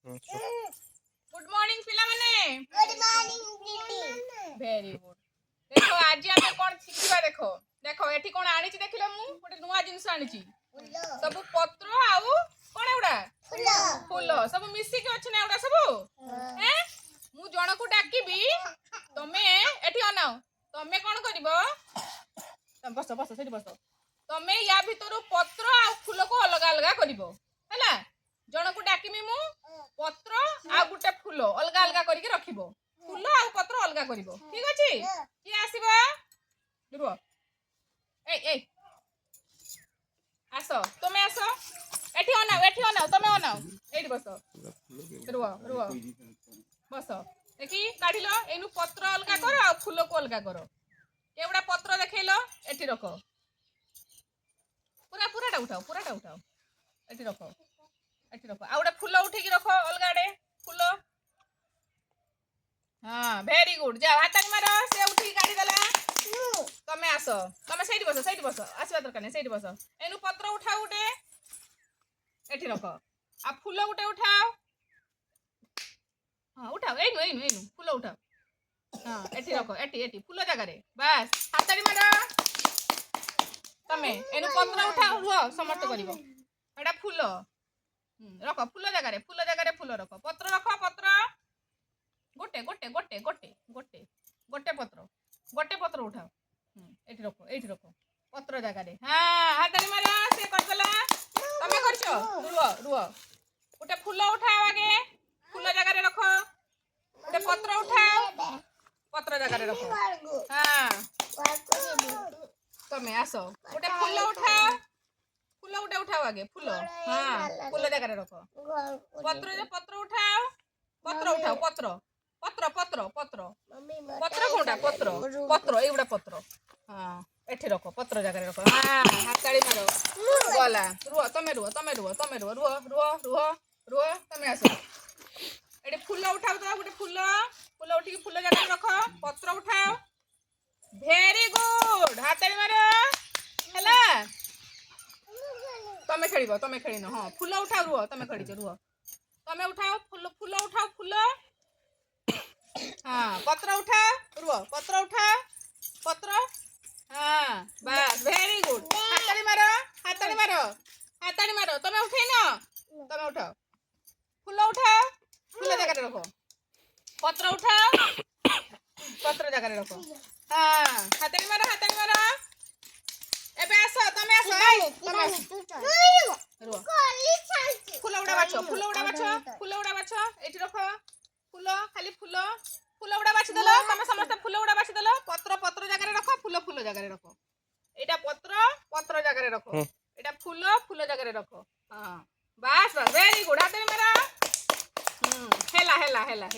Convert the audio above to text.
good morning पिला माने good morning दीदी वेरी गुड देखो आज आमे कोन शिखिबा देखो देखो एठी कोन आनिची देखिलो मु गोटे नुवा जिंस आनिची सब पत्र आउ कोन एउडा फूल सब मिसी के अछि ना एउडा सब हैं मु जण को डाकीबी तमे एठी अनाओ तमे कोन करिवो तम बस बस सेठी बस तमे या भितरु पत्र आ फूल को अलग अलग करिवो हैला जण को डाकीमी मु पत्र आ गुटे फूल अलग अलग करके रखिबो फूल आ पत्र अलग करिवो ठीक अछि की आसीबो रुओ ए ए आसो तमे आसो एठी अनाओ तमे अनाओ एठी बस रुओ रुओ बस देखी काढिलो एनु पत्र अलग करो आ फूल को अलग करो केवडा पत्र देखैलो एठी रखो पूराटा उठाओ एठी रखो आउडे फूल उठे की रखो अलग आडे फूल हाँ वेरी गुड जाओ हाथानी मारो से उठी काढी देला तमे आसो तमे सेठी बस आसीबा दरकार नै सेठी बस एनु पत्र उठाओ उठे एठी रखो आ फूल उठे उठाओ हाँ उठाओ एनु फूल उठाओ हाँ एठी रखो एठी फूल जगह रे बस हाथानी मारो तमे एनु पत्र उठाओ रुओ समर्थ करिवो एडा फूल रख फूल जगह फूल रख पत्र गोटे पत्र उठाओ एठी रख पत्र जगह रे हां हाथारी मारा से करदला तमे करछो रुओ गोटे फूल उठाओ आगे फूल जगह रे रखो गोटे पत्र उठाओ पत्र जगह रे रखो हां तमे आसो गोटे फूल उठाओ फूल उठाओ आगे फूल हाँ फूल जगह रे रखो पत्र उठाओ पत्र कोटा पत्र एगुड़ा पत्र हाँ एठी रखो पत्र जगह रे रखो हाँ हाथाड़ी मारो गला रुओ तमे रुओ तमे आसो एठी फूल उठाओ तो गोटे फूल उठी फूल जगह रे रखो पत्र उठाओ वेरी गुड हाथाड़ी मारो हैला तमे खेलिनो हाँ फूल उठाओ रुओ तमे खेलीछ रुओ तमे उठाओ फूल उठाओ फूल हाँ पत्र उठाओ रुओ पत्र हाँ बस वेरी गुड हाथाड़ी मारो तमे उठेनो तमे उठाओ फूल जगह रे रखो पत्र उठाओ पत्र जगह रे रखो हाँ हाथाड़ी मारो एबे आसो तमे आसो रुओ फूल उड़ा बाछो एठी रखो फूल खाली फूल उड़ा बाछि देलो तमे समस्त फूल उड़ा बाछि देलो पत्र जगह रे रखो फूल जगह रे रखो एटा पत्र जगह रे रखो एटा फूल जगह रे रखो हां बस वेरी गुड हाथ में मेरा हेला